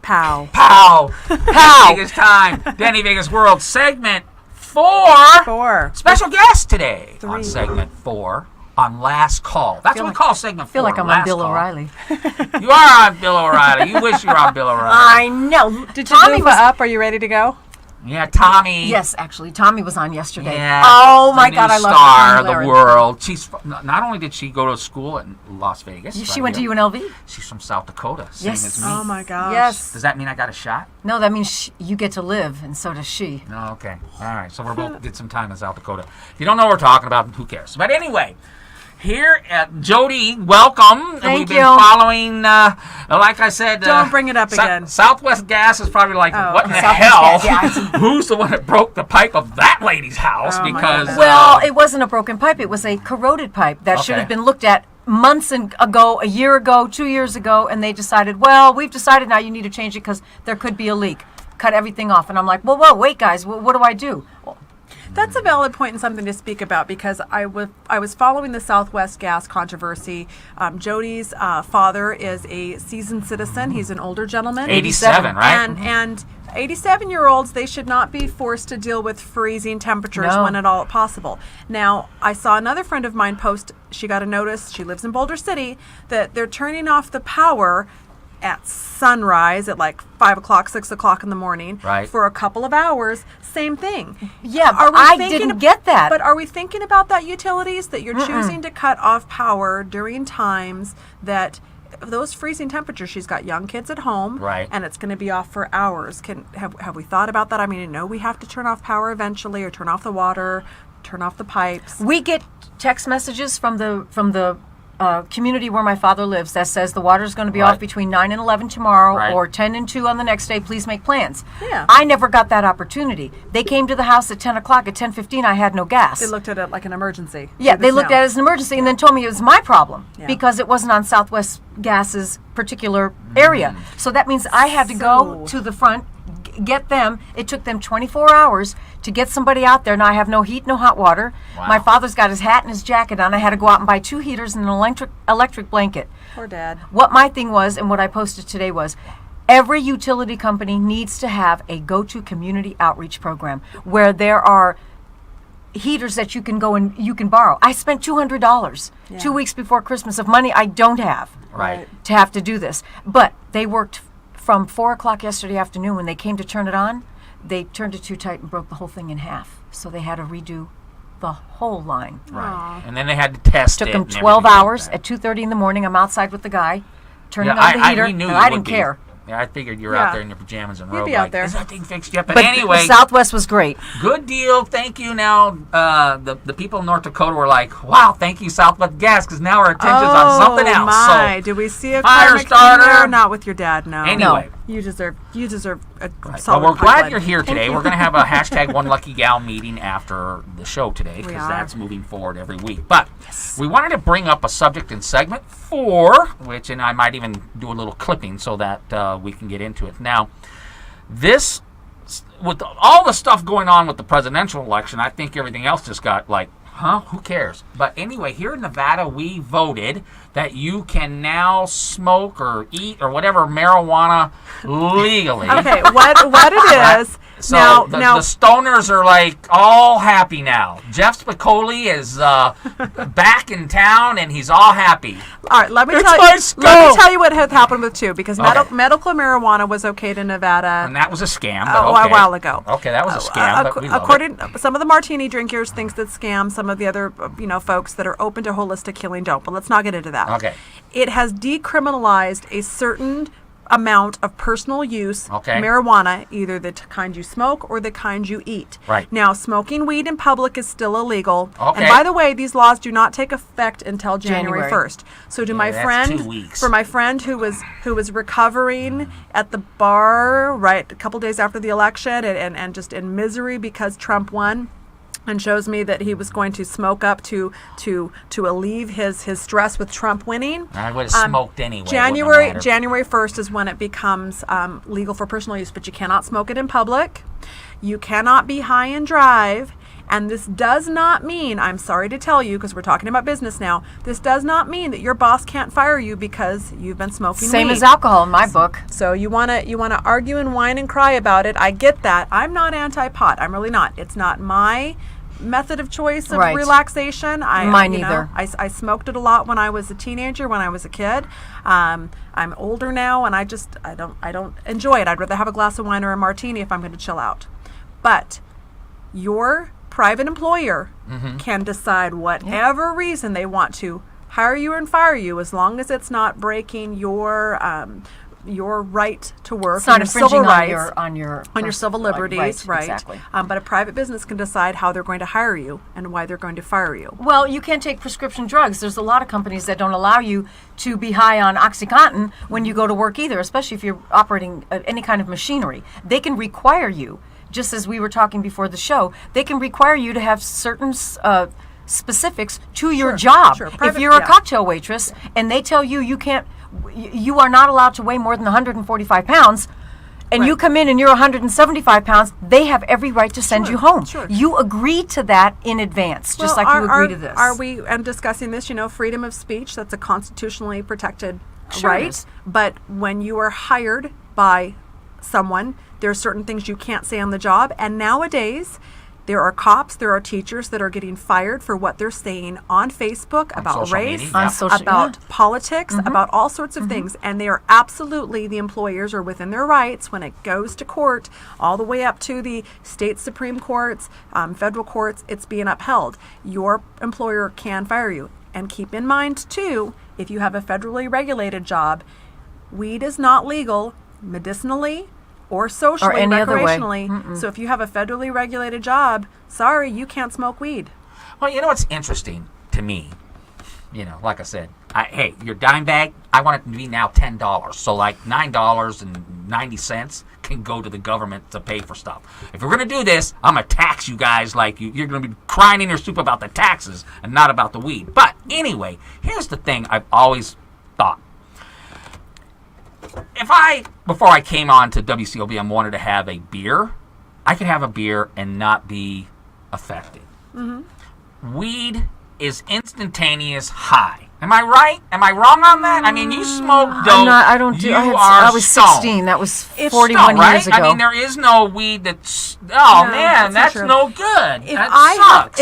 Pow. Pow! Pow! Vegas time. Danny Vegas World segment 4. 4. Special guest today 3. on segment 4 on Last Call. That's what we call segment 4. I feel like I'm Last on Bill Call. O'Reilly. You are on Bill O'Reilly. You wish you were on Bill O'Reilly. I know. Did you move up? Are you ready to go? Yeah, Tommy. Yes, actually, Tommy was on yesterday. Yeah, oh the my new God, I love star her. of the world. She's not only did she go to school in Las Vegas. She went to UNLV. She's from South Dakota, same Yes. as me. Oh my gosh. Yes. Does that mean I got a shot? No, that means you get to live, and so does she. No, okay. All right. So we're both did some time in South Dakota. If you don't know what we're talking about, who cares? But anyway, here at Jody, welcome. Thank We've been you. Following, like I said. Don't bring it up again. Southwest Gas is probably like, Oh. what in the Southwest hell? Gas, yeah. Who's the one that broke the pipe of that lady's house? Oh, my Because goodness. Well, it wasn't a broken pipe. It was a corroded pipe that should Okay. have been looked at months ago, a year ago, 2 years ago, and they decided, well, we've decided now you need to change it because there could be a leak. Cut everything off. And I'm like, well, whoa, wait, guys, what do I do? Well, That's a valid point and something to speak about because I was following the Southwest Gas controversy. Jody's father is a seasoned citizen. He's an older gentleman. 87, right? And 87-year-olds, they should not be forced to deal with freezing temperatures No. when at all possible. Now, I saw another friend of mine post, she got a notice, she lives in Boulder City, that they're turning off the power at sunrise at like 5 o'clock, 6 o'clock in the morning Right. for a couple of hours. Same thing. yeah, Are but we I thinking didn't of- get that. But are we thinking about that utilities that you're choosing to cut off power during times that those freezing temperatures? She's got young kids at home, Right. And it's going to be off for hours. Have we thought about that? I mean, I know we have to turn off power eventually, or turn off the water, turn off the pipes. We get text messages from the community where my father lives that says the water's going to be Right. off between 9 and 11 tomorrow Right. or 10 and 2 on the next day. Please make plans. Yeah. I never got that opportunity. They came to the house at 10 o'clock. At 10:15, I had no gas. They looked at it like an emergency. Yeah, through the they looked snow. at it as an emergency and then told me it was my problem Yeah. because it wasn't on Southwest Gas's particular area. So that means I had to go So- to the front, get them. It took them 24 hours to get somebody out there. Now I have no heat, no hot water. Wow. My father's got his hat and his jacket on. I had to go out and buy 2 heaters and an electric blanket. Poor Dad. What my thing was and what I posted today was every utility company needs to have a go-to community outreach program where there are heaters that you can go and you can borrow. I spent $200 Yeah. 2 weeks before Christmas of money I don't have Right. to have to do this. But they worked from 4 o'clock yesterday afternoon. When they came to turn it on, they turned it too tight and broke the whole thing in half. So they had to redo the whole line. Right. And then they had to test Took it. them and 12 everything like hours. that. At 2:30 in the morning, I'm outside with the guy, turning Yeah, on the heater, we knew and you I would didn't be. care. Yeah, I figured you were Yeah. out there in your pajamas and You'd robe. be out like, there. is that thing fixed yet? But But anyway, Southwest was great. good deal. Thank you. Now, the people in North Dakota were like, wow, thank you, Southwest Gas, because now our attention's on something else. My. So, Do we see a fire karmic thing starter. there? Not with your dad, no. anyway. You deserve a Well, solid we're glad pipeline. you're here today. We're going to have a hashtag One Lucky Gal meeting after the show today We because are. that's moving forward every week. But we wanted to bring up a subject in segment 4, which, and I might even do a little clipping so that we can get into it. Now, this, with all the stuff going on with the presidential election, I think everything else just got like, huh? Who cares? But anyway, here in Nevada, we voted that you can now smoke or eat or whatever marijuana legally. Okay, what it is So now? the stoners are like all happy now. Jeff Spicoli is back in town and he's all happy. all right. Let me It's tell my you. skull. Let me tell you what had happened with two because Okay. medical marijuana was okayed in Nevada And that was a scam. But a okay. while ago. Okay, that was a scam, but we love according, some of the martini drinkers thinks that scam. Some of the other, folks that are open to holistic healing don't. But let's not get into that. Okay. It has decriminalized a certain amount of personal use Okay. marijuana, either the kind you smoke or the kind you eat. Right. Now, smoking weed in public is still illegal. Okay. And by the way, these laws do not take effect until January January. 1st. So to my that's friend, 2 weeks. for my friend who was recovering at the bar right a couple days after the election and just in misery because Trump won, and shows me that he was going to smoke up to alleviate his stress with Trump winning. I would have smoked anyway. January wouldn't have mattered. 1st is when it becomes legal for personal use, but you cannot smoke it in public. You cannot be high and drive. And this does not mean, I'm sorry to tell you, because we're talking about business now, this does not mean that your boss can't fire you because you've been smoking Same weed. as alcohol in my book. So you wanna argue and whine and cry about it. I get that. I'm not anti-pot. I'm really not. It's not my method of choice of Right. relaxation. Mine you know, either. I smoked it a lot when I was a teenager, when I was a kid. I'm older now, and I don't enjoy it. I'd rather have a glass of wine or a martini if I'm going to chill out. But your private employer can decide whatever reason they want to hire you and fire you, as long as it's not breaking your right to work, It's not and your civil infringing rights, on your on your civil liberties, right? Exactly. But a private business can decide how they're going to hire you and why they're going to fire you. Well, you can't take prescription drugs. There's a lot of companies that don't allow you to be high on OxyContin when you go to work either, especially if you're operating any kind of machinery. They can require you, just as we were talking before the show, they can require you to have certain specifics to your job. Sure. If Private- you're a yeah. cocktail waitress and they tell you you are not allowed to weigh more than 145 pounds, and you Right. come in and you're 175 pounds, they have every right to send you home. Sure. You agreed to that in advance, just like you agreed to this. Are we discussing this? Freedom of speech, that's a constitutionally protected Sure it right. is. But when you are hired by someone, there are certain things you can't say on the job. And nowadays, there are cops, there are teachers that are getting fired for what they're saying on Facebook about social race, media, On social- about yeah. politics, about all sorts of things. And they are absolutely, the employers are within their rights when it goes to court, all the way up to the state Supreme Courts, federal courts, it's being upheld. Your employer can fire you. And keep in mind, too, if you have a federally regulated job, weed is not legal medicinally or socially, any other way. recreationally. So if you have a federally regulated job, sorry, you can't smoke weed. Well, you know what's interesting to me? Like I said, hey, your dime bag, I want it to be now $10. So like $9.90 can go to the government to pay for stuff. If we're going to do this, I'm going to tax you guys like you're going to be crying in your soup about the taxes and not about the weed. But anyway, here's the thing I've always thought. If before I came on to WCOBM, wanted to have a beer, I could have a beer and not be affected. Weed is instantaneous high. Am I right? Am I wrong on that? I mean, you smoke dope. I'm not, I don't do. You I are was stoned. 16. That was It's 41 stoned, right? years ago. I mean, there is no weed that's. Oh No, man, that's that's not true. no good. If That sucks.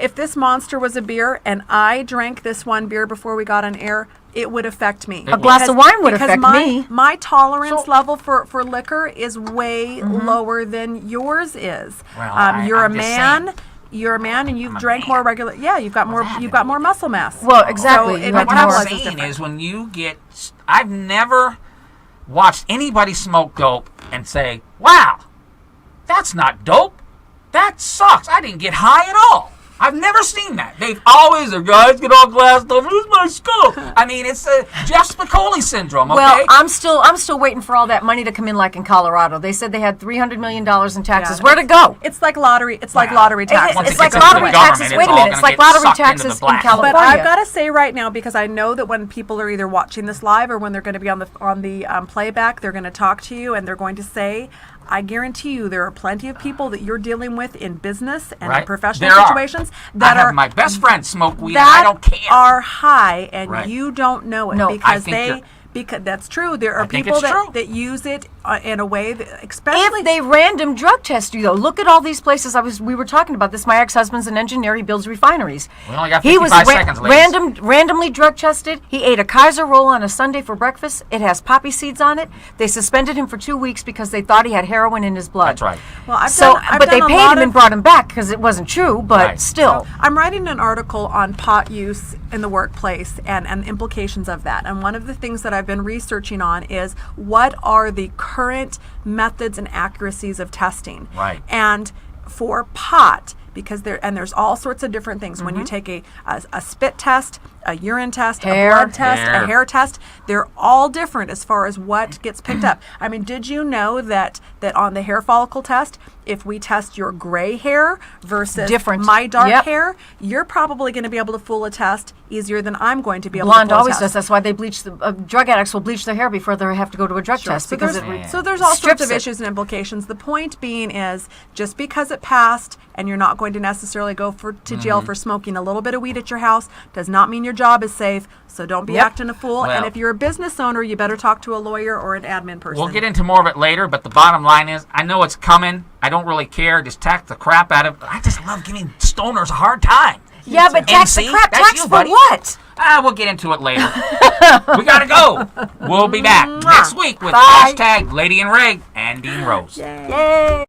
if this monster was a beer and I drank this one beer before we got on air, it would affect me. A glass of wine would because affect me. My tolerance So- level for liquor is way lower than yours is. Well, You're I'm a just man. saying. You're a man, and you've a drank man. more regular. Yeah, you've got more. happened You've got to more me? muscle mass. Well, exactly. So You it have What more- I'm metabolizes saying different. is when you get. I've never watched anybody smoke dope and say, wow, that's not dope. That sucks. I didn't get high at all. I've never seen that. They've always, the guys get all glassed up. Who's my skull? I mean, it's a Jeff Spicoli syndrome, okay? Well, I'm still waiting for all that money to come in, like in Colorado. They said they had $300 million in taxes. Yeah. Where'd it go? It's like lottery. It's like Wow. lottery tax. Once It's it like gets into lottery the government, taxes. it's Wait a all minute. It's gonna like get lottery sucked into taxes the in black. California. But I've got to say right now, because I know that when people are either watching this live or when they're going to be on the playback, they're going to talk to you and they're going to say, I guarantee you there are plenty of people that you're dealing with in business and in Right. professional There are. situations that I have are my best friend smoke weed. that I don't care. are high and Right. you don't know it No, I because think you're- because that's true. There are think people it's true. that use it in a way that, especially If they random drug test you, though, look at all these places. We were talking about this. My ex-husband's an engineer. He builds refineries. We only got He was 55 seconds, ladies. randomly drug tested. He ate a Kaiser roll on a Sunday for breakfast. It has poppy seeds on it. They suspended him for 2 weeks because they thought he had heroin in his blood. That's right. well, I've So, done, I've but they done a paid lot him of- and brought him back because it wasn't true. But Right. still, I'm writing an article on pot use in the workplace and implications of that. And one of the things that I've been researching on is what are the current methods and accuracies of testing. Right. And for pot, because there's all sorts of different things. When you take a spit test, a urine test, Hair. a blood test, Hair. a hair test, they're all different as far as what gets picked up. I mean, did you know that on the hair follicle test, if we test your gray hair versus Different. my dark Yep. hair, you're probably going to be able to fool a test easier than I'm going to be able Blonde to fool always a does. test. That's why they bleach the drug addicts will bleach their hair before they have to go to a drug test So because there's, it so there's all sorts strips of it. issues and implications. The point being is just because it passed and you're not going to necessarily go to jail for smoking a little bit of weed at your house does not mean your job is safe. So don't be Yep. acting a fool. Well- and if you're a business owner, you better talk to a lawyer or an admin person. We'll get into more of it later, but the bottom line is, I know it's coming. I don't really care. Just tax the crap out of it. I just love giving stoners a hard time. Yeah, but tax the NC, crap. that's Tax you, for buddy. what? We'll get into it later. We gotta go. We'll be back next week with Bye. hashtag Lady and Ray and Dean Rose. Yay.